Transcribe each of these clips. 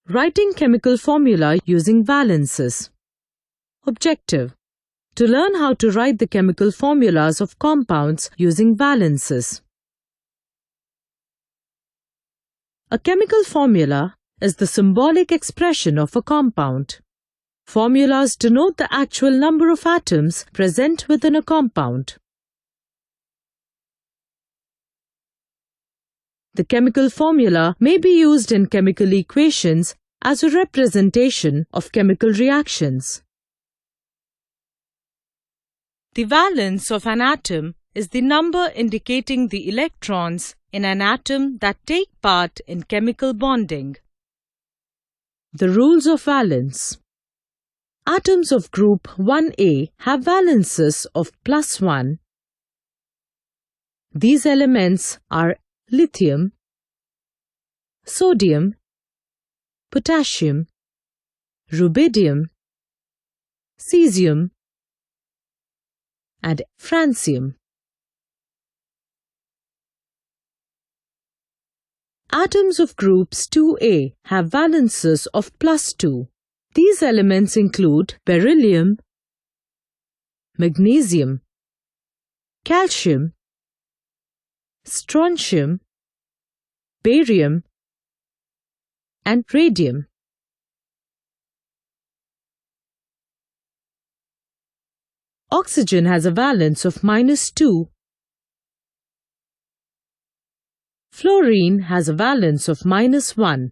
Writing chemical formula using valences. Objective: to learn how to write the chemical formulas of compounds using valences. A chemical formula is the symbolic expression of a compound. Formulas denote the actual number of atoms present within a compound. The chemical formula may be used in chemical equations as a representation of chemical reactions. The valence of an atom is the number indicating the electrons in an atom that take part in chemical bonding. The rules of valence. Atoms of group 1A have valences of +1. These elements are lithium, sodium, potassium, rubidium, cesium, and francium. Atoms of groups 2A have valences of +2. These elements include beryllium, magnesium, calcium, strontium, barium, and radium. Oxygen has a valence of -2. Fluorine has a valence of -1.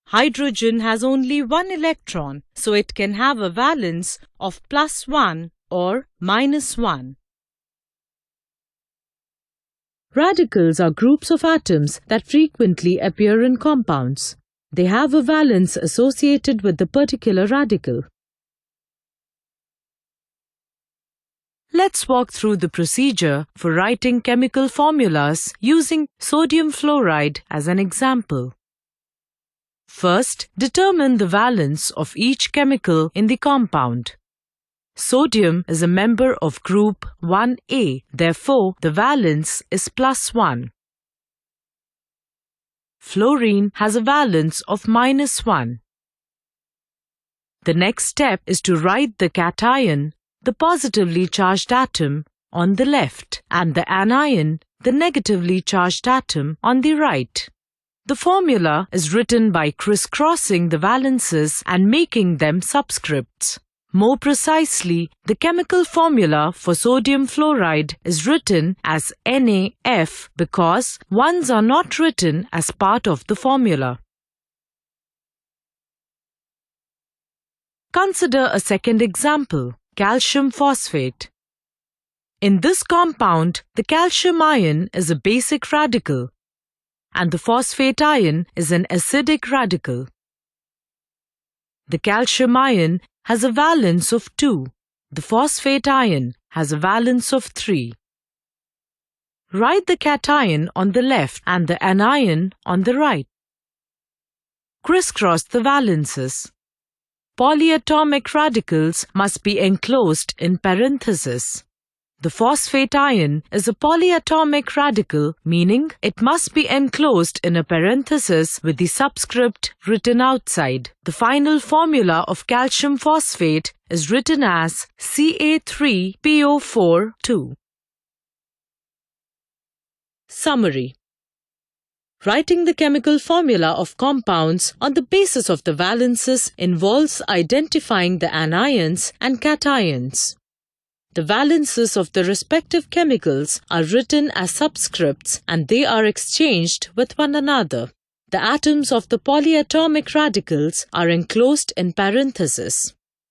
Hydrogen has only one electron, so it can have a valence of +1 or -1. Radicals are groups of atoms that frequently appear in compounds. They have a valence associated with the particular radical. Let's walk through the procedure for writing chemical formulas using sodium fluoride as an example. First, determine the valence of each chemical in the compound. Sodium is a member of group 1A, therefore the valence is +1. Fluorine has a valence of -1. The next step is to write the cation, the positively charged atom, on the left, and the anion, the negatively charged atom, on the right. The formula is written by crisscrossing the valences and making them subscripts. More precisely, the chemical formula for sodium fluoride is written as NaF because ones are not written as part of the formula. Consider a second example, calcium phosphate. In this compound, the calcium ion is a basic radical and the phosphate ion is an acidic radical. The calcium ion has a valence of 2. The phosphate ion has a valence of 3. Write the cation on the left and the anion on the right. Crisscross the valences. Polyatomic radicals must be enclosed in parentheses. The phosphate ion is a polyatomic radical, meaning it must be enclosed in a parenthesis with the subscript written outside. The final formula of calcium phosphate is written as Ca3PO4 2. Summary. Writing the chemical formula of compounds on the basis of the valences involves identifying the anions and cations. The valences of the respective chemicals are written as subscripts and they are exchanged with one another. The atoms of the polyatomic radicals are enclosed in parentheses.